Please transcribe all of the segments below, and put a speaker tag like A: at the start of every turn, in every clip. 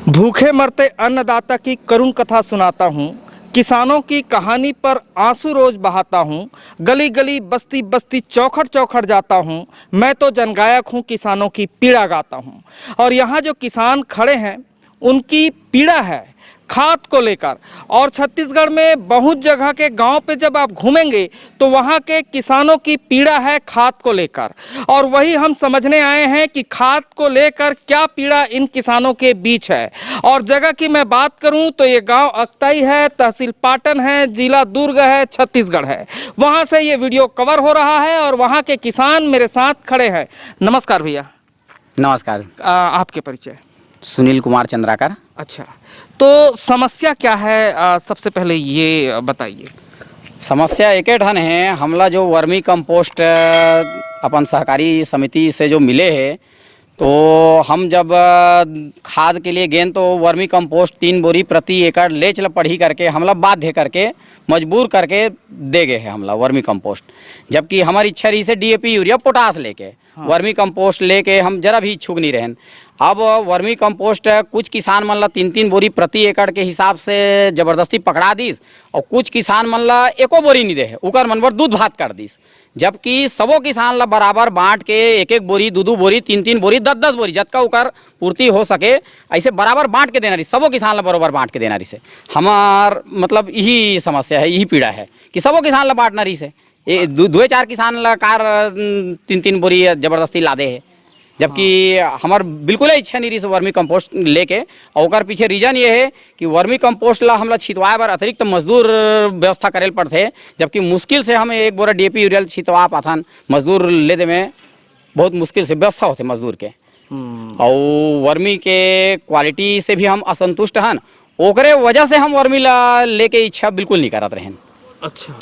A: भूखे मरते अन्नदाता की करुण कथा सुनाता हूँ। किसानों की कहानी पर आंसू रोज बहाता हूँ। गली गली बस्ती बस्ती चौखट चौखट जाता हूँ। मैं तो जनगायक हूँ, किसानों की पीड़ा गाता हूँ। और यहाँ जो किसान खड़े हैं उनकी पीड़ा है खाद को लेकर। और छत्तीसगढ़ में बहुत जगह के गांव पे जब आप घूमेंगे तो वहाँ के किसानों की पीड़ा है खाद को लेकर। और वही हम समझने आए हैं कि खाद को लेकर क्या पीड़ा इन किसानों के बीच है। और जगह की मैं बात करूं तो ये गांव अक्ताई है, तहसील पाटन है, जिला दुर्ग है, छत्तीसगढ़ है। वहाँ से ये वीडियो कवर हो रहा है और वहाँ के किसान मेरे साथ खड़े हैं। नमस्कार भैया।
B: नमस्कार।
A: आपके परिचय?
B: सुनील कुमार चंद्राकर।
A: अच्छा, तो समस्या क्या है, सबसे पहले ये बताइए।
B: समस्या एक ठन है, हमला जो वर्मी कंपोस्ट अपन सहकारी समिति से जो मिले है, तो हम जब खाद के लिए गेन तो वर्मी कंपोस्ट 3 बोरी प्रति एकड़ ले चल पढ़ी करके हमला बाध्य करके मजबूर करके दे गए हैं हमला वर्मी कंपोस्ट। जबकि हमारी इच्छा रही से डीएपी यूरिया पोटास लेके वर्मी कंपोस्ट लेके हम जरा भी इच्छुक नहीं रहें। अब वर्मी कंपोस्ट कुछ किसान मन ला 3-3 बोरी प्रति एकड़ के हिसाब से जबरदस्ती पकड़ा दीस और कुछ किसान मन ला एको बोरी नहीं दे, उकर मन बर दूध भात कर दीस। जबकि सबो किसान ला बराबर बांट के 1-1 बोरी, 2-2 बोरी, 3-3 बोरी, 10-10 बोरी जतका उकर पूर्ति हो सके ऐसे बराबर बांट के देना रही, सबो किसान ला बराबर बांट के देना रही से। हमार मतलब यही समस्या है, यही पीड़ा है कि सबो किसान ला बांटना रही से। 2-4 किसान ला कार 3-3 बोरी जबरदस्ती ला दे है। जबकि हमार बिल्कुल इच्छा नहीं रही से वर्मी कंपोस्ट लेके। और ओकर पीछे रीजन ये है कि वर्मी कंपोस्ट ला हमला छिटवाए बर अतिरिक्त मजदूर व्यवस्था करे पड़ते, जबकि मुश्किल से हम 1 बोरा डीएपी यूरिया छिटवा पाथन। मजदूर ले दे में बहुत मुश्किल से व्यवस्था होते मजदूर के। और वर्मी के क्वालिटी से भी हम असंतुष्ट हन, ओकरे वजह से हम वर्मी ला लेके इच्छा बिल्कुल नहीं करत रहें।
A: अच्छा,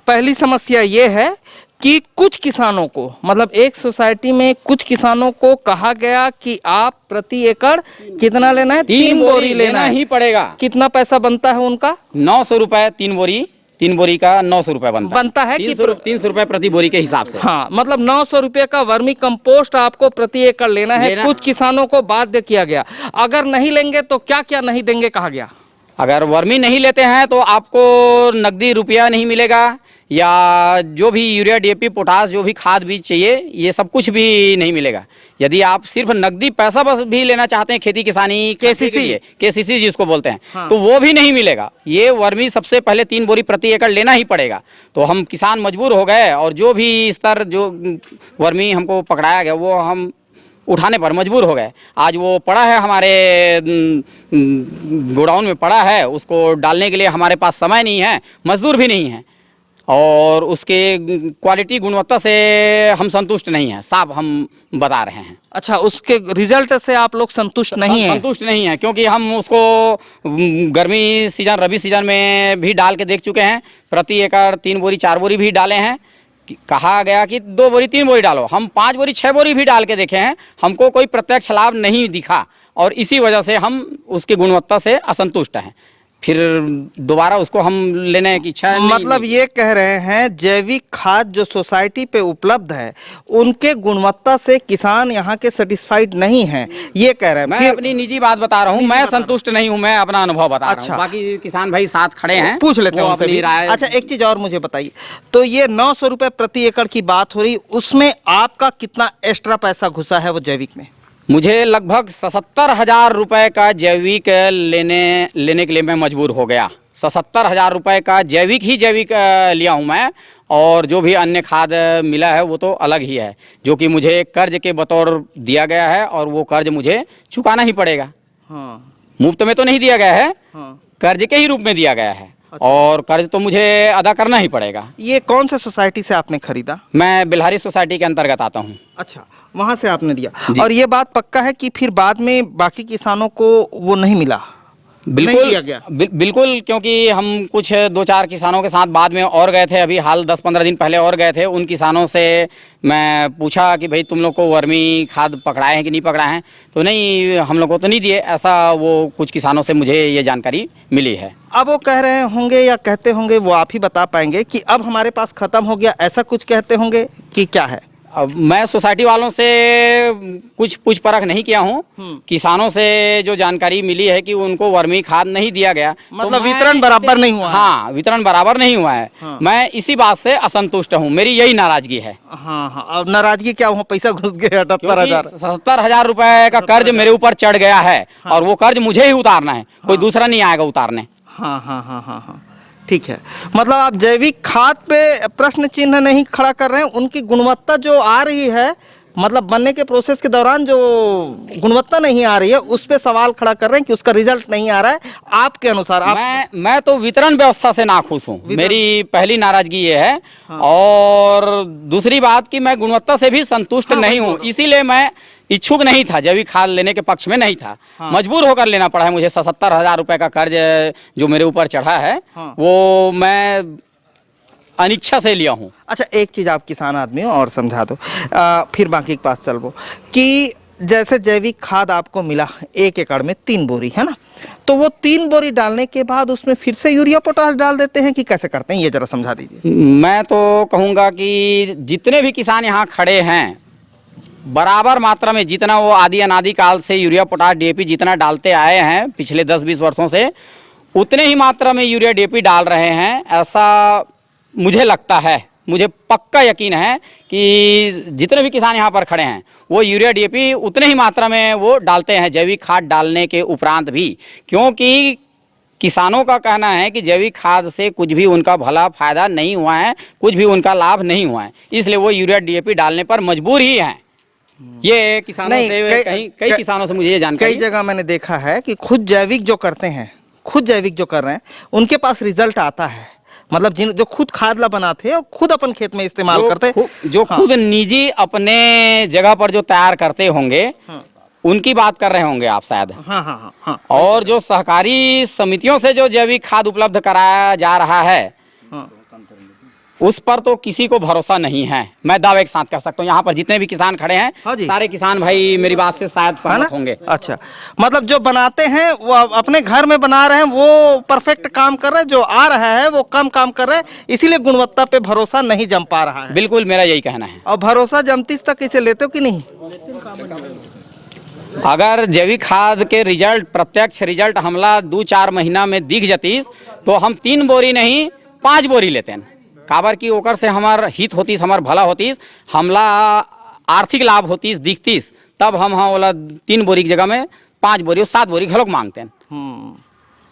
A: पहली समस्या ये है कि कुछ किसानों को, मतलब एक सोसाइटी में कुछ किसानों को कहा गया कि आप प्रति एकड़ कितना लेना है? 3 बोरी लेना
B: ही पड़ेगा।
A: कितना पैसा बनता है उनका?
B: 900 रुपये 3 बोरी का 900 रुपये बनता है कि 300 रुपये प्रति बोरी के हिसाब से।
A: हाँ, मतलब 900 रुपये का वर्मी कंपोस्ट आपको प्रति एकड़ लेना है। कुछ किसानों को बाध्य किया गया, अगर नहीं लेंगे तो क्या क्या नहीं देंगे कहा गया?
B: अगर वर्मी नहीं लेते हैं तो आपको नकदी रुपया नहीं मिलेगा, या जो भी यूरिया डीएपी पोटास जो भी खाद बीज चाहिए ये सब कुछ भी नहीं मिलेगा। यदि आप सिर्फ नकदी पैसा बस भी लेना चाहते हैं खेती किसानी केसीसी जिसको बोलते हैं, हाँ, तो वो भी नहीं मिलेगा। ये वर्मी सबसे पहले 3 बोरी प्रति एकड़ लेना ही पड़ेगा। तो हम किसान मजबूर हो गए और जो भी स्तर जो वर्मी हमको पकड़ाया गया वो हम उठाने पर मजबूर हो गए। आज वो पड़ा है हमारे गोडाउन में पड़ा है, उसको डालने के लिए हमारे पास समय नहीं है, मजदूर भी नहीं है, और उसके क्वालिटी गुणवत्ता से हम संतुष्ट नहीं हैं, साफ हम बता रहे हैं।
A: अच्छा, उसके रिजल्ट से आप लोग संतुष्ट नहीं हैं?
B: संतुष्ट नहीं है, क्योंकि हम उसको गर्मी सीजन रबी सीजन में भी डाल के देख चुके हैं। प्रति एकड़ 3 बोरी 4 बोरी भी डाले हैं। कहा गया कि 2 बोरी 3 बोरी डालो, हम 5 बोरी 6 बोरी भी डाल के देखे हैं, हमको कोई प्रत्यक्ष लाभ नहीं दिखा। और इसी वजह से हम उसकी गुणवत्ता से असंतुष्ट हैं। फिर दोबारा उसको हम लेने की इच्छा नहीं।
A: मतलब ये कह रहे हैं जैविक खाद जो सोसाइटी पे उपलब्ध है उनके गुणवत्ता से किसान यहाँ के सेटिस्फाइड नहीं हैं, ये कह रहे हैं।
B: मैं अपनी निजी बात बता रहा हूँ, मैं संतुष्ट नहीं हूँ, मैं अपना अनुभव बता रहा हूँ। बाकी किसान भाई साथ खड़े हैं,
A: पूछ लेते हैं उनसे भी। अच्छा, एक चीज और मुझे बताइए, तो ये 900 रुपये प्रति एकड़ की बात हो रही, उसमें आपका कितना एक्स्ट्रा पैसा घुसा है वो जैविक में?
B: मुझे लगभग 77,000 रुपये का जैविक लेने के लिए मैं मजबूर हो गया। 77,000 रुपये का जैविक लिया हूँ मैं, और जो भी अन्य खाद मिला है वो तो अलग ही है, जो कि मुझे कर्ज के बतौर दिया गया है, और वो कर्ज मुझे चुकाना ही पड़ेगा।
A: हाँ,
B: मुफ्त में तो नहीं दिया गया है,
A: हाँ,
B: कर्ज के ही रूप में दिया गया है। अच्छा। और कर्ज तो मुझे अदा करना ही पड़ेगा।
A: ये कौन से सोसाइटी से आपने खरीदा?
B: मैं बिल्हारी सोसाइटी के अंतर्गत आता हूँ।
A: अच्छा, वहाँ से आपने दिया। और ये बात पक्का है कि फिर बाद में बाकी किसानों को वो नहीं मिला?
B: बिल्कुल
A: नहीं दिया गया।
B: बिल्कुल, क्योंकि हम कुछ 2-4 किसानों के साथ बाद में और गए थे, अभी हाल 10-15 दिन पहले और गए थे। उन किसानों से मैं पूछा कि भाई तुम लोग को वर्मी खाद पकड़ाए हैं कि नहीं पकड़ाए हैं, तो नहीं, हम लोग को तो नहीं दिए, ऐसा वो कुछ किसानों से मुझे ये जानकारी मिली है।
A: अब वो कह रहे होंगे या कहते होंगे, वो आप ही बता पाएंगे कि अब हमारे पास ख़त्म हो गया, ऐसा कुछ कहते होंगे कि क्या है?
B: अब मैं सोसाइटी वालों से कुछ पूछ परख नहीं किया हूँ। किसानों से जो जानकारी मिली है कि उनको वर्मी खाद नहीं दिया गया,
A: मतलब वितरण बराबर नहीं हुआ है।
B: हाँ, वितरण बराबर नहीं हुआ है। मैं इसी बात से असंतुष्ट हूँ, मेरी यही नाराजगी है।
A: हाँ हाँ, अब नाराजगी क्या हुआ? पैसा घुस गया 78,000।
B: 77,000 रुपए का कर्ज मेरे ऊपर चढ़ गया है और वो कर्ज मुझे ही उतारना है, कोई दूसरा नहीं आएगा उतारने।
A: हाँ हाँ हाँ हाँ हाँ, ठीक है। मतलब आप जैविक खाद पे प्रश्न चिन्ह नहीं खड़ा कर रहे हैं, उनकी गुणवत्ता जो आ रही है, मतलब बनने के प्रोसेस के दौरान जो गुणवत्ता नहीं आ रही है, उस पे सवाल खड़ा कर रहे हैं कि उसका रिजल्ट नहीं आ रहा है आपके अनुसार। आप
B: मैं तो वितरण व्यवस्था से नाखुश हूँ, मेरी पहली नाराजगी ये है। और दूसरी बात कि मैं गुणवत्ता से भी संतुष्ट नहीं हूँ, इसीलिए मैं इच्छुक नहीं था, जैविक खाद लेने के पक्ष में नहीं था। मजबूर होकर लेना पड़ा है मुझे। 77,000 रुपए का कर्ज जो मेरे ऊपर चढ़ा है, वो मैं अनिच्छा से लिया हूँ।
A: अच्छा, एक चीज़, आप किसान आदमी हो और समझा दो, फिर बाकी के पास चलो कि जैसे जैविक खाद आपको मिला 1 एकड़ में 3 बोरी, है ना, तो वो 3 बोरी डालने के बाद उसमें फिर से यूरिया पोटाश डाल देते हैं कि कैसे करते हैं, ये जरा समझा दीजिए।
B: मैं तो कहूँगा कि जितने भी किसान यहाँ खड़े हैं, बराबर मात्रा में जितना वो आदि अनादि काल से यूरिया पोटाश डीएपी जितना डालते आए हैं पिछले 10-20 वर्षों से, उतने ही मात्रा में यूरिया डीएपी डाल रहे हैं, ऐसा मुझे लगता है। मुझे पक्का यकीन है कि जितने भी किसान यहाँ पर खड़े हैं वो यूरिया डीएपी उतने ही मात्रा में वो डालते हैं जैविक खाद डालने के उपरांत भी, क्योंकि किसानों का कहना है कि जैविक खाद से कुछ भी उनका भला फायदा नहीं हुआ है, कुछ भी उनका लाभ नहीं हुआ है, इसलिए वो यूरिया डीएपी डालने पर मजबूर ही हैं। ये किसानों से कई किसानों से मुझे ये जानकारी,
A: कई जगह मैंने देखा है कि खुद जैविक जो करते हैं, खुद जैविक जो कर रहे हैं, उनके पास रिजल्ट आता है। मतलब जो खुद खाद ला बनाते हैं और खुद अपन खेत में इस्तेमाल करते हैं,
B: जो खुद निजी अपने जगह पर जो तैयार करते होंगे, उनकी बात कर रहे होंगे आप शायद।
A: हाँ हाँ हाँ हाँ।
B: और जो सहकारी समितियों से जो जैविक खाद उपलब्ध कराया जा रहा है, उस पर तो किसी को भरोसा नहीं है। मैं दावे के साथ कह सकता हूँ, यहाँ पर जितने भी किसान खड़े हैं, सारे किसान भाई मेरी बात से शायद सहमत होंगे।
A: अच्छा, मतलब जो बनाते हैं वो अपने घर में बना रहे हैं, वो परफेक्ट काम कर रहे हैं, जो आ रहा है वो कम काम कर रहे हैं, इसीलिए गुणवत्ता पे भरोसा नहीं जम पा रहा है।
B: बिल्कुल, मेरा यही कहना है।
A: और भरोसा जमतीस तक इसे लेते हो कि नहीं?
B: अगर जैविक खाद के रिजल्ट, प्रत्यक्ष रिजल्ट हमला 2-4 महीना में दिख जातीस, तो हम 3 बोरी नहीं 5 बोरी लेते हैं। काबर की ओकर से हमार हित होतीस, हमार भला होतीस, हमला आर्थिक लाभ होतीस दिखतीस, तब हम हाँ वाला 3 बोरी की जगह में 5 बोरी और 7 बोरी घलोक मांगते हैं।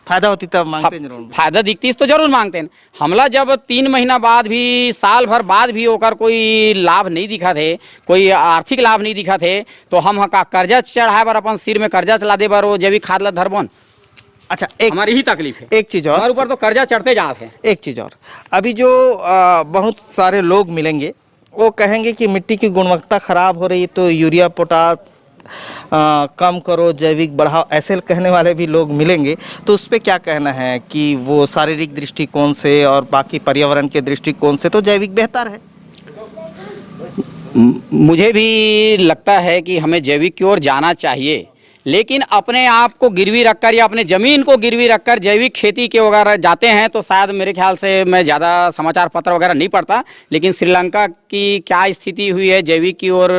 A: फायदा होती तब मांगते हैं जरूर।
B: फायदा दिखतीस तो जरूर मांगते हैं। हमला जब 3 महीना बाद भी, साल भर बाद भी ओकर कोई लाभ नहीं दिखा थे, कोई आर्थिक लाभ नहीं दिखा थे, तो हम का कर्जा चढ़ाए बर, अपन सिर में कर्जा चला दे बर वो जैविक खाद ला धरबोन।
A: अच्छा,
B: हमारी ही तकलीफ है।
A: एक चीज़ और,
B: हमारे ऊपर तो कर्जा चढ़ते जाते हैं।
A: एक चीज़ और, अभी जो बहुत सारे लोग मिलेंगे वो कहेंगे कि मिट्टी की गुणवत्ता खराब हो रही है तो यूरिया पोटाश कम करो, जैविक बढ़ाओ, ऐसे कहने वाले भी लोग मिलेंगे, तो उस पर क्या कहना है कि वो शारीरिक दृष्टिकोण से और बाकी पर्यावरण के दृष्टिकोण से तो जैविक बेहतर है?
B: मुझे भी लगता है कि हमें जैविक की ओर जाना चाहिए, लेकिन अपने आप को गिरवी रखकर या अपने ज़मीन को गिरवी रखकर जैविक खेती के वगैरह जाते हैं तो शायद मेरे ख्याल से, मैं ज़्यादा समाचार पत्र वगैरह नहीं पढ़ता, लेकिन श्रीलंका की क्या स्थिति हुई है, जैविक की ओर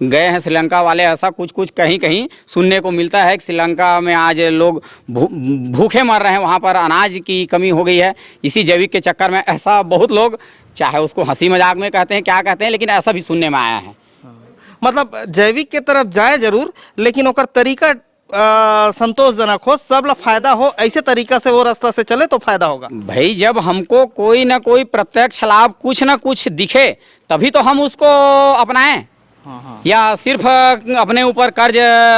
B: गए हैं श्रीलंका वाले, ऐसा कुछ कहीं कहीं सुनने को मिलता है कि श्रीलंका में आज लोग भूखे मर रहे हैं, वहाँ पर अनाज की कमी हो गई है इसी जैविक के चक्कर में। ऐसा बहुत लोग, चाहे उसको हंसी मजाक में कहते हैं, क्या कहते हैं, लेकिन ऐसा भी सुनने में आया है।
A: मतलब जैविक के तरफ जाए जरूर, लेकिन ओकर तरीका संतोषजनक हो, सब ला फायदा हो, ऐसे तरीका से वो रास्ता से चले तो फायदा होगा।
B: भाई जब हमको कोई ना कोई प्रत्यक्ष लाभ कुछ ना कुछ दिखे तभी तो हम उसको अपनाएं। या सिर्फ अपने ऊपर कर्ज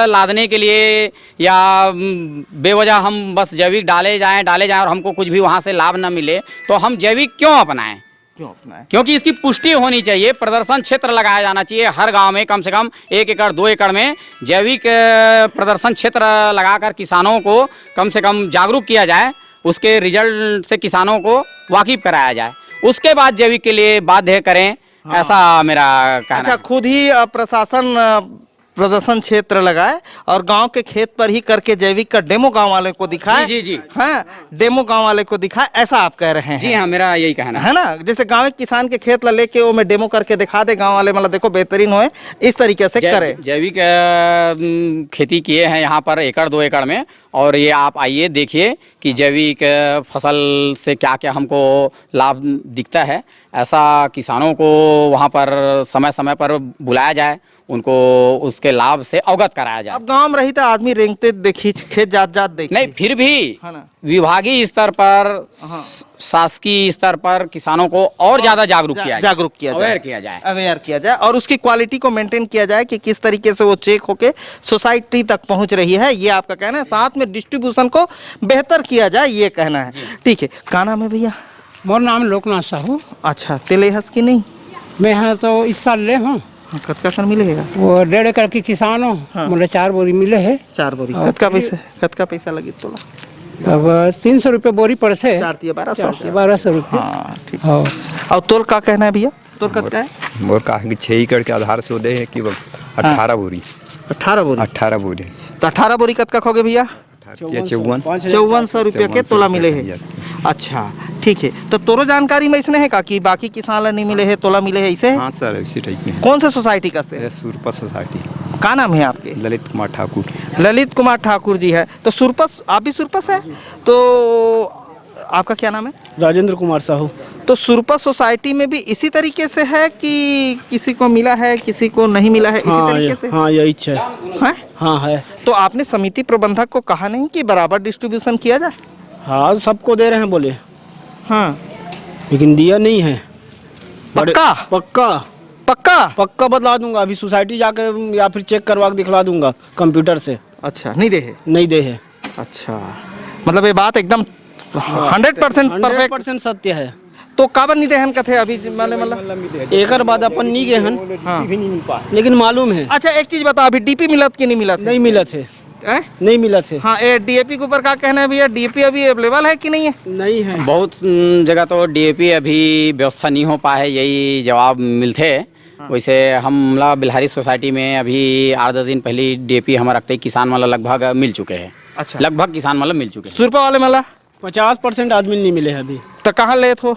B: लादने के लिए या बेवजह हम बस जैविक डाले जाएं और हमको कुछ भी वहाँ से लाभ ना मिले तो हम जैविक क्यों अपनाएं? क्योंकि इसकी पुष्टि होनी चाहिए, प्रदर्शन क्षेत्र लगाया जाना चाहिए हर गांव में, कम से कम 1 एकड़ 2 एकड़ में जैविक प्रदर्शन क्षेत्र लगाकर किसानों को कम से कम जागरूक किया जाए, उसके रिजल्ट से किसानों को वाकिफ कराया जाए, उसके बाद जैविक के लिए बाध्य करें। ऐसा मेरा कहना है।
A: अच्छा, खुद ही प्रशासन प्रदर्शन क्षेत्र लगाए और गांव के खेत पर ही करके जैविक का डेमो गांव वाले को दिखाए।
B: जी, जी।
A: हाँ, डेमो गांव वाले को दिखाए, ऐसा आप कह रहे हैं?
B: जी हाँ, मेरा यही कहना
A: है ना। जैसे गांव के किसान के खेत ला लेके वो मैं डेमो करके दिखा दे गांव वाले, मतलब देखो बेहतरीन होए, इस तरीके से करे।
B: जैविक खेती किए हैं यहाँ पर 1-2 एकड़ में, और ये आप आइए देखिए कि जैविक फसल से क्या क्या हमको लाभ दिखता है। ऐसा किसानों को वहाँ पर समय समय पर बुलाया जाए, उनको उसके लाभ से अवगत कराया जाए।
A: अब गांव में रही था आदमी रेंगते देखी, खेत जात जात देखी।
B: नहीं, फिर भी
A: है ना?
B: विभागीय स्तर पर, शासकीय स्तर पर किसानों को और ज्यादा जागरूक किया जाए, अवेयर किया जाए और उसकी क्वालिटी को मेंटेन किया जाए कि किस तरीके से वो चेक होके सोसाइटी तक पहुंच रही है, ये आपका कहना है। साथ में डिस्ट्रीब्यूशन को बेहतर किया जाए, ये कहना है। ठीक है, क्या नाम है भैया?
C: मोर नाम लोकनाथ साहू।
A: अच्छा, तेले हस की नहीं?
C: मैं यहाँ तो इस साल ले हूँ।
A: कतका कण मिले है?
C: वो 1.5 एकड़ की किसान हो।
A: हाँ।
C: मुझे 4 बोरी मिले है।
A: 4 बोरी।
C: और
A: कतका पैसा लगी तोला?
C: अब 300 रुपये बोरी पड़ते है।
A: 1200
C: रुपये।
A: हाँ, ठीक।
C: हाँ।
A: और तोल का कहना है भैया? तोल कतका है?
D: मोर कहा कि 6 एकड़ के आधार से दे है कि 18 बोरी।
A: 18 बोरी।
D: 18 बोरी।
A: तो 18 बोरी कतका खोगे भैया?
D: 5400
A: रुपया के तोला मिले है। अच्छा, ठीक है। तो तोरो जानकारी में इसने है का कि बाकी किसान ला नहीं मिले है, तोला मिले है इसे?
D: हाँ सर, इसी टाइप में।
A: कौन से सोसाइटी का है?
D: सुरपा सोसाइटी।
A: क्या नाम है आपके?
D: ललित कुमार ठाकुर।
A: ललित कुमार ठाकुर जी है। तो सुरपस, आप भी सुरपस है? तो आपका क्या नाम है?
C: राजेंद्र कुमार साहू।
A: तो सुरपस सोसाइटी में भी इसी तरीके से है कि किसी को मिला है, किसी को नहीं मिला है, इसी तरीके से?
C: हाँ, यही है। हाँ है।
A: तो आपने समिति प्रबंधक को कहा नहीं कि बराबर डिस्ट्रीब्यूशन किया जाए?
C: हाँ, सबको दे रहे हैं बोले।
A: हाँ,
C: लेकिन दिया नहीं है।
A: पक्का?
C: पक्का
A: पक्का?
C: पक्का बतला दूंगा। अभी सोसाइटी जाके या फिर चेक करवा के दिखला दूंगा कंप्यूटर से।
A: अच्छा, नहीं दे है?
C: नहीं दे है।
A: अच्छा, मतलब ये बात एकदम 100%
C: सत्य है।
A: तो काबर नहीं देहन कथे अभी मतलब
C: एकर बाद अपन नहीं गए हन।
A: हाँ।
C: लेकिन मालूम है।
A: अच्छा, एक चीज बता, अभी डीपी मिलत कि नहीं मिलत?
C: नहीं मिला थे। नहीं मिला थे।
A: हाँ, ये डीएपी के ऊपर क्या कहना है भैया? डीएपी अभी अवेलेबल है कि नहीं है?
C: नहीं है।
B: बहुत जगह तो डीएपी अभी व्यवस्था नहीं हो पाए, यही जवाब मिलते। वैसे हमला बिल्हारी सोसाइटी में अभी 8-10 दिन पहले डीएपी हमारे रखते किसान वाला लगभग मिल चुके हैं।
A: अच्छा,
B: लगभग किसान वाला मिल चुके हैं।
A: सुरपा वाले मला
C: 50% आदमी नहीं मिले है अभी।
A: तो कहाँ ले थो?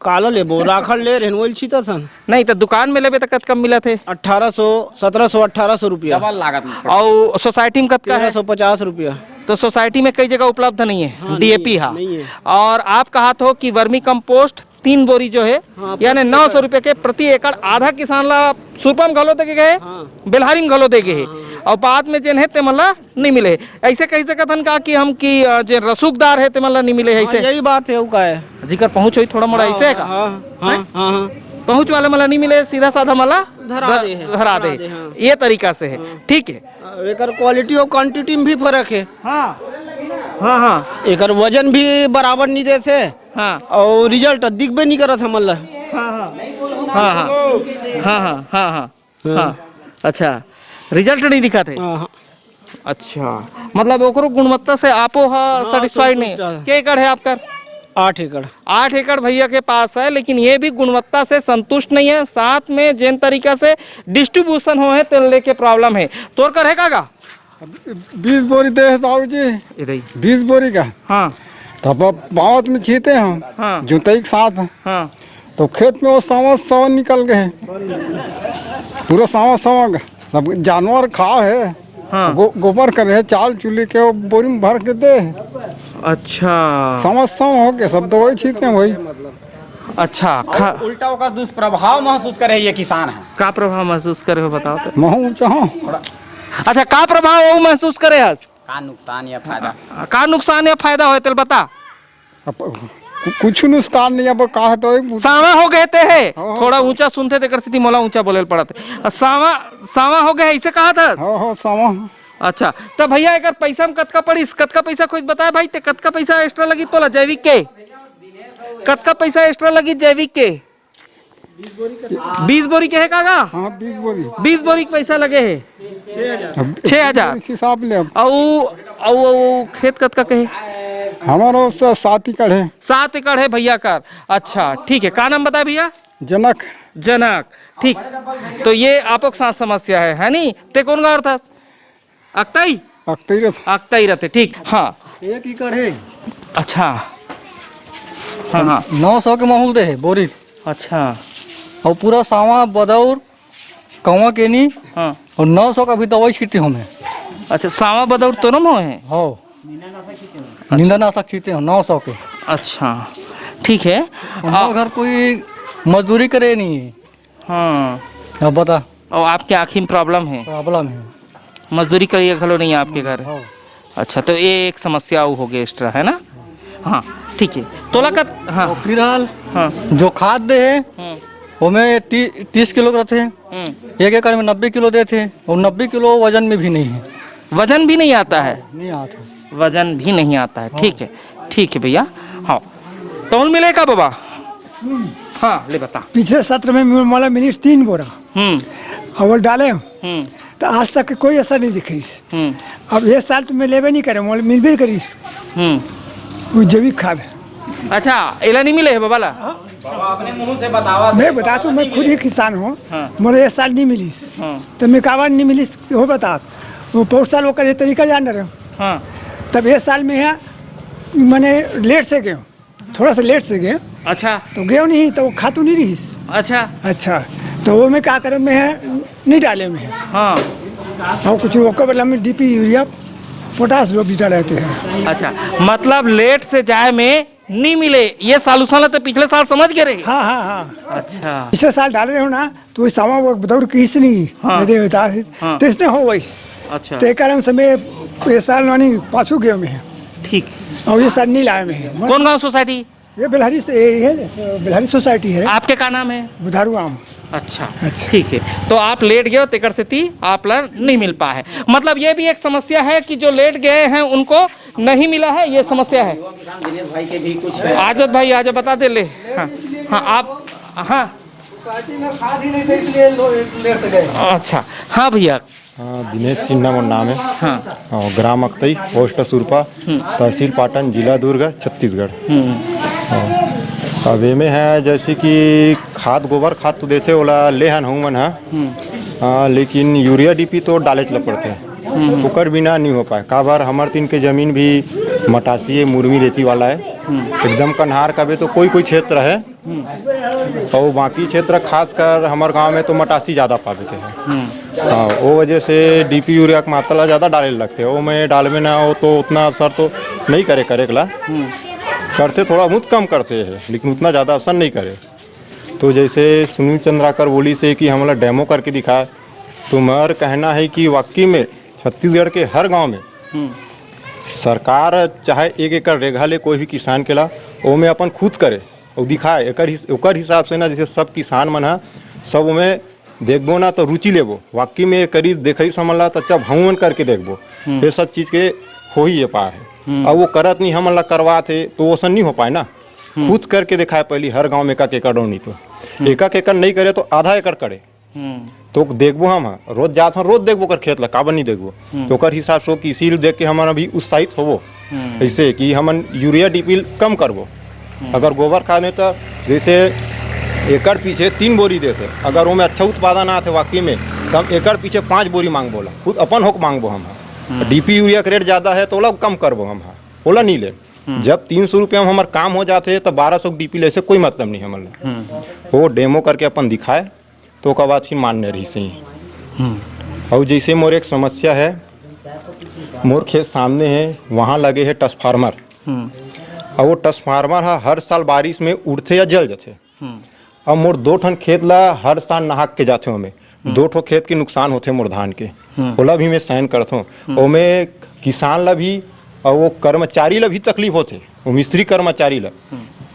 C: काला लेबो राखल ले रेनवल छीता सन।
A: नहीं तो दुकान में लेबे तो कत कम मिला थे?
C: 1800, 1700, 1800 रुपया।
B: डबल लागत में।
A: और सोसाइटी में कत का है?
C: 1350 रुपया।
A: तो सोसाइटी में कई जगह उपलब्ध नहीं है।
C: हाँ,
A: डीएपी हाँ।
C: नहीं है।
A: और आप कहा तो कि वर्मी कंपोस्ट 3 बोरी जो है,
C: हाँ,
A: यानी 900 रुपये के प्रति एकड़, आधा किसान ला सुरपा में घलो दे गए, बेलहारी में घलो दे गए, और बाद में जेन है ते मला नहीं मिले। ऐसे कह सकत हन का कि हम की जे रसूखदार है ते मला नहीं मिले है? ऐसे
C: यही बात है। वो का है
A: जिकर पहुंच हुई थोड़ा मोड़ा ऐसे है का?
C: हाँ।
A: पहुंच वाले मला नहीं मिले, सीधा साधा मला
C: धरा दे।
A: ये तरीका से है। ठीक है।
C: एकर क्वालिटी और क्वांटिटी में भी फर्क है।
A: हाँ हाँ हाँ।
C: एकर वजन भी बराबर नहीं देते।
A: हाँ,
C: और रिजल्ट दिखबे नहीं करत हमन ला।
A: हाँ हाँ हाँ हाँ हाँ हाँ हाँ। अच्छा, रिजल्ट नहीं दिखा थे? अच्छा, मतलब ओकरो गुणवत्ता से आपो सेटिस्फाइड नहीं? क्या एकड़ है आपका?
C: 8 एकड़।
A: 8 एकड़ भैया के पास है, लेकिन ये भी गुणवत्ता से संतुष्ट नहीं है। साथ में जिन तरीका से डिस्ट्रीब्यूशन हो है तो लेके प्रॉब्लम है। तोड़ कर है का
E: 20 बोरी दे ताऊ जी।
A: इधर
E: 20 बोरी का।
A: हाँ
E: तब बावत में छीते हम।
A: हाँ।
E: जुताई के साथ।
A: हाँ।
E: तो खेत में वो सावा निकल गए, पूरा सावा सब जानवर खा है।
A: हाँ।
E: गोबर कर रहे, चाल चूल्हे के वो बोरी में भर के दे।
A: अच्छा,
E: सावा हो गए, सब दवाई छीते हैं वही।
A: अच्छा,
B: उल्टा होकर दुष्प्रभाव महसूस करे ये किसान है।
A: का प्रभाव महसूस करे हो बताओ तो?
E: महू चाहो।
A: अच्छा, का प्रभाव वो महसूस करे हस?
B: का नुकसान या फायदा?
A: का नुकसान या फायदा हो तेल बता?
E: कुछ नुकसान नहीं। अब कहा तो
A: सावा हो गए थे, थोड़ा ऊंचा सुनते थे, कर मोला ऊंचा बोले पड़ते। सावा हो गए ऐसे कहा था?
E: हो सावा।
A: अच्छा, तो भैया एक पैसा में कतका पड़ी? कतका पैसा कुछ बताया भाई? ते कतका पैसा एक्स्ट्रा लगी तोला जैविक के? कतका पैसा एक्स्ट्रा लगी जैविक के? 20 बोरी के है कागा?
E: हाँ, 20 बोरी।
A: 20 बोरी के पैसा लगे है 6,000
E: हिसाब ले।
A: और खेत कतका के है?
E: हमारा 7 एकड़ है।
A: 7 एकड़ है भैया का। अच्छा, ठीक है। का नाम बताया भैया?
E: जनक।
A: जनक, ठीक। तो ये आपको साथ समस्या है नहीं? ते कौन गाँव था? अक्ताई
E: अक्तई रहता
A: अक्ताई रहते, ठीक। हाँ
E: 1 एकड़ है।
A: अच्छा, हाँ हाँ
E: 900 के माहौल दे है बोरी।
A: अच्छा
E: और पूरा सावा बदौर कौवा केनी
A: हाँ।
E: और 900 का भी दवाई छींटे हमें।
A: अच्छा सावा बदौर तो न है?
E: हो निंदानाशक छींटे हो 900 के।
A: अच्छा ठीक है।
E: हमारे घर कोई मजदूरी करे नहीं है।
A: हाँ
E: अब बता
A: और आपके आँखी में प्रॉब्लम है,
E: प्रॉब्लम है।
A: मजदूरी करिए खलो नहीं है आपके घर?
E: हो
A: अच्छा तो ये एक समस्या हो गई एक्स्ट्रा है ना? हाँ ठीक है। तोला का हाँ
E: और फिलहाल
A: हाँ
E: जो खाद दे है वो में 30 किलो रहते हैं। 1 एकड़ में 90 किलो देते हैं और 90 किलो वजन में भी नहीं है।
A: वजन भी नहीं आता है?
E: नहीं आता।
A: वजन भी नहीं आता है, ठीक है भैया। हाँ तौल मिलेगा बाबा? हाँ ले बता।
F: पिछले सत्र में मला मिली 3 बोरा और वो डाले तो आज तक कोई असर नहीं दिखी। अब ये साल तो मैं लेवे नहीं करे, मोल मिल भी करी वो जैविक खाद।
A: अच्छा एला नहीं मिले है बाबा ला?
B: अपने मुंह से बतावा।
F: मैं बता तू, मैं खुद ही किसान हूँ। मोले ये साल नहीं मिली तो मैं कावा नहीं मिली हो बता। वो 5 साल वो करे तरीका जान रहे हो।
A: हाँ
F: तब ये साल में है मैंने लेट से गए, थोड़ा सा लेट से गए
A: अच्छा
F: तो गए नहीं तो वो खातू नहीं रही।
A: अच्छा
F: अच्छा तो वो मैं क्या करूँ, मैं नहीं डाले में
A: हाँ
F: और कुछ रोका वाला में डीपी यूरिया पोटास लोग भी डाले हैं।
A: अच्छा मतलब लेट से जाए में नहीं मिले ये सालूसाला तो पिछले साल समझ गए रहे?
F: हाँ हाँ हाँ
A: अच्छा
F: पिछले साल डाल रहे हो ना तो वही सामा वो बदौर किस नहीं
A: हाँ। हाँ।
F: तो इसने हो वही
A: अच्छा
F: ते कारण से मैं ये साल मानी पाछू गए में है
A: ठीक।
F: और ये साल नहीं लाए में है।
A: कौन गांव सोसाइटी?
F: ये बेलहरी से ये है, बेलहरी सोसाइटी है,
A: आपके का नाम है?
F: बुधारू आम।
A: अच्छा ठीक है। तो आप लेट गए हो तेकर से ती आप ला नहीं मिल पा है, मतलब ये भी एक समस्या है कि जो लेट गए हैं उनको नहीं मिला है, ये समस्या है।
B: दिनेश भाई के भी कुछ
A: आजत भाई आजा बता दे ले। हाँ हाँ आप हाँ
E: खाद ही नहीं थे इसलिए लेट से गए।
A: अच्छा हाँ भैया।
G: हाँ दिनेश सिन्हा मोर नाम है।
A: हाँ
G: और ग्राम अक्तई, पोस्ट सुरपा, तहसील पाटन, जिला दुर्ग, छत्तीसगढ़। अब में है जैसे कि खाद गोबर खाद तो देते ओला लेहन हूँ मन है, लेकिन यूरिया डीपी तो डाले चल पड़ते हैं, ओकर बिना नहीं हो पाए। का बार हमारे तीन के जमीन भी मटासी है, मुरमी रेती वाला है, एकदम कन्हार का भी तो कोई क्षेत्र है और बाकी क्षेत्र खासकर हमारे गांव में तो मटासी ज़्यादा पा देते हैं। हाँ वो वजह से डीपी यूरिया की मात्रा ज़्यादा डाले लगते हैं। वो में डालवे ना हो तो उतना असर तो नहीं करेगा, करते थोड़ा बहुत कम करते हैं लेकिन उतना ज़्यादा असर नहीं करे। तो जैसे सुनील चंद्राकर बोली से कि हमारा डेमो करके दिखाए, तो मेरा कहना है कि वाकई में छत्तीसगढ़ के हर गांव में सरकार चाहे 1 एकड़ रेखा ले कोई भी किसान के ला वो में अपन खुद करे और दिखाए एकर हिसाब से ना, जैसे सब किसान मन है सब में देखबो ना तो रुचि लेबो, वाकई में करी देखई समझला तो अच्छा भवन करके देखबो, ये सब चीज़ के हो ही ये पाए है। अब वो करत नहीं हम ला करवा थे तो वो नहीं हो पाए ना, खुद करके दिखाए पहले हर गांव में 1 एकड़ नहीं तो 1 एकड़ नहीं करे तो आधा एकड़ करे तो देखबो हम रोज जात हम रोज देखबो कर खेत ला काबर नहीं देखबो, तो कर हिसाब से इसीलिए देख के हम अभी उत्साहित होबो ऐसे कि हम यूरिया डीपी कम करबो। अगर गोबर खाद में तो जैसे एकड़ पीछे 3 बोरी दे से, अगर वो में अच्छा उत्पादन आते वाकई में तो हम एकड़ पीछे 5 बोरी मांग बोला, खुद अपन होक मांगबो हम। डीपी यूरिया का रेट ज़्यादा है तो ओला कम करबो हम, ओला नहीं ले। जब 300 रुपये में हमारे काम हो जाते तो 1200 डीपी ले से कोई मतलब नहीं हमारे। वो डेमो करके अपन दिखाए तो का बात फिर मानने रही सही। और जैसे मोर एक समस्या है, मोर खेत सामने है, वहाँ लगे है ट्रांसफार्मर और वो ट्रांसफार्मर हर साल बारिश में उड़ते या जल जाते। अब मोर 2 ठन खेत ला हर साल नहाक के जाते हमें 2 ठो खेत के नुकसान होते मोर धान के, ओला भी मैं सहन करता हूँ। और मैं किसान ला भी और वो कर्मचारी ला भी तकलीफ होते, वो मिस्त्री कर्मचारी ला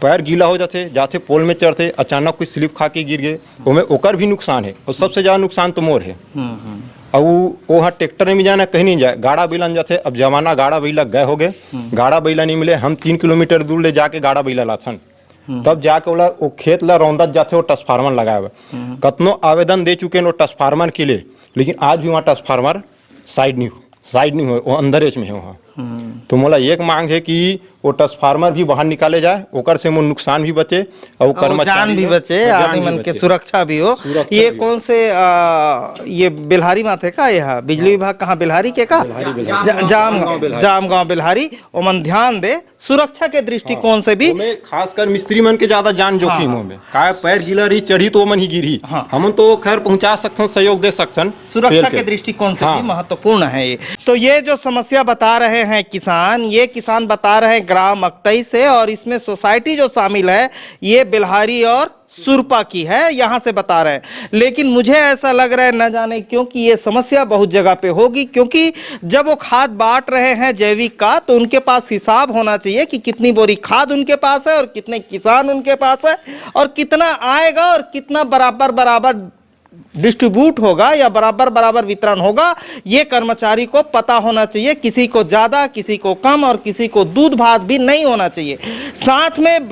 G: पैर गीला हो जाते पोल में चढ़ते, अचानक कोई स्लिप खा के गिर गए, वो ओकर भी नुकसान है। और सबसे ज़्यादा नुकसान तो मोर है। और वो हाँ ट्रैक्टर में जाना कहीं नहीं जाए, गाड़ा बैला जाते। अब जमाना गाड़ा बैला गए हो गए, गाड़ा बैला नहीं मिले, हम 3 किलोमीटर दूर ले जाके गाड़ा बैला लाथन, तब जाके वो खेत ला रौंदत जाते, वो ट्रांसफार्मर लगाए हुए। कतनो आवेदन दे चुके वो ट्रांसफार्मर के लिए, लेकिन आज भी वहाँ ट्रांसफार्मर साइड नहीं हो, वो अंदर एच में है वहाँ। तो मोला एक मांग है कि वो ट्रांसफार्मर भी बाहर निकाले जाए, ओकर से मोर नुकसान भी बचे और
A: और जान भी बचे, आदमी मन के सुरक्षा भी हो। ये कौन से ये बिल्हारी माथे का यह बिजली विभाग कहाँ बिल्हारी के का जामगांव बिल्हारी ओमन ध्यान दे सुरक्षा के दृष्टिकोण से भी।
G: खासकर मिस्त्री मन के ज्यादा जान जोखिम हो में काय पैर गिला रही चढ़ी तो मन ही गिरी। हम तो खैर पहुंचा सकते, सहयोग दे सकते,
A: सुरक्षा के दृष्टिकोण से भी महत्वपूर्ण है ये। तो ये जो समस्या बता रहे हैं किसान, ये किसान बता रहे हैं ग्राम अक्तई से, और इसमें सोसाइटी जो शामिल है ये बिल्हारी और सुरपा की है, यहां से बता रहे हैं। लेकिन मुझे ऐसा लग रहा है न जाने क्यों कि ये समस्या बहुत जगह पे होगी, क्योंकि जब वो खाद बांट रहे हैं जैविक का तो उनके पास हिसाब होना चाहिए कि कितनी बोरी खाद उनके पास है और कितने किसान उनके पास है और कितना आएगा और कितना बराबर बराबर डिस्ट्रीब्यूट होगा या बराबर बराबर वितरण होगा, ये कर्मचारी को पता होना चाहिए। किसी को ज़्यादा, किसी को कम और किसी को दूध भात भी नहीं होना चाहिए। साथ में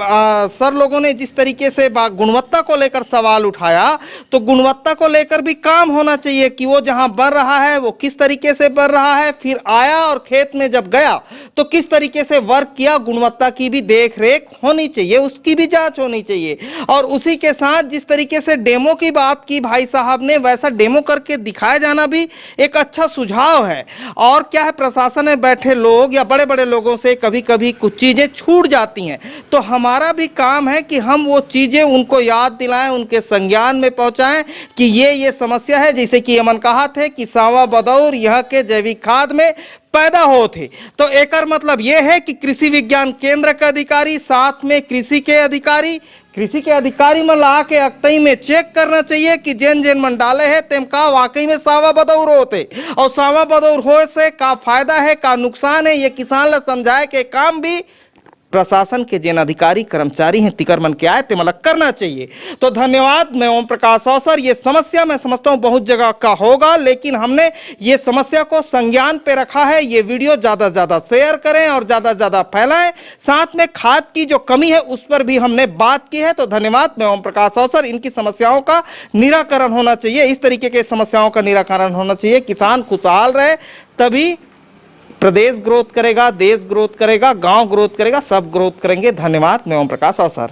A: सर लोगों ने जिस तरीके से गुणवत्ता को लेकर सवाल उठाया, तो गुणवत्ता को लेकर भी काम होना चाहिए कि वो जहां बन रहा है वो किस तरीके से बन रहा है, फिर आया और खेत में जब गया तो किस तरीके से वर्क किया, गुणवत्ता की भी देख रेख होनी चाहिए, उसकी भी जाँच होनी चाहिए। और उसी के साथ जिस तरीके से डेमो की बात की भाई साहब ने, वैसा डेमो करके दिखाया जाना भी एक अच्छा सुझाव है। और क्या है, प्रशासन में बैठे लोग या बड़े बड़े लोगों से कभी कभी कुछ चीजें छूट जाती हैं, तो हमारा भी काम है कि हम वो चीजें उनको याद दिलाएं, उनके संज्ञान में पहुंचाएं कि ये समस्या है। जैसे कि यमन कहा थे कि सांवा बदौर यहाँ के जैविक खाद में पैदा हो थे, तो एक मतलब यह है कि कृषि विज्ञान केंद्र के अधिकारी साथ में कृषि के अधिकारी मन ला के अक्तई में चेक करना चाहिए कि जेन मन डाले है तेम का वाकई में सावा बदौर होते, और सावा बदौर हो से का फायदा है का नुकसान है, ये किसान ला समझाए के काम भी प्रशासन के जिन अधिकारी कर्मचारी हैं तिकर मन के आए ते मतलब करना चाहिए। तो धन्यवाद। मैं ओम प्रकाश अवसर। ये समस्या मैं समझता हूँ बहुत जगह का होगा, लेकिन हमने ये समस्या को संज्ञान पे रखा है। ये वीडियो ज़्यादा से ज़्यादा शेयर करें और ज़्यादा से ज़्यादा फैलाएं। साथ में खाद की जो कमी है उस पर भी हमने बात की है। तो धन्यवाद। मैं ओम प्रकाश अवसर। इनकी समस्याओं का निराकरण होना चाहिए, इस तरीके के समस्याओं का निराकरण होना चाहिए। किसान खुशहाल रहे तभी प्रदेश ग्रोथ करेगा, देश ग्रोथ करेगा, गांव ग्रोथ करेगा, सब ग्रोथ करेंगे। धन्यवाद। मैं ओम प्रकाश अवसर।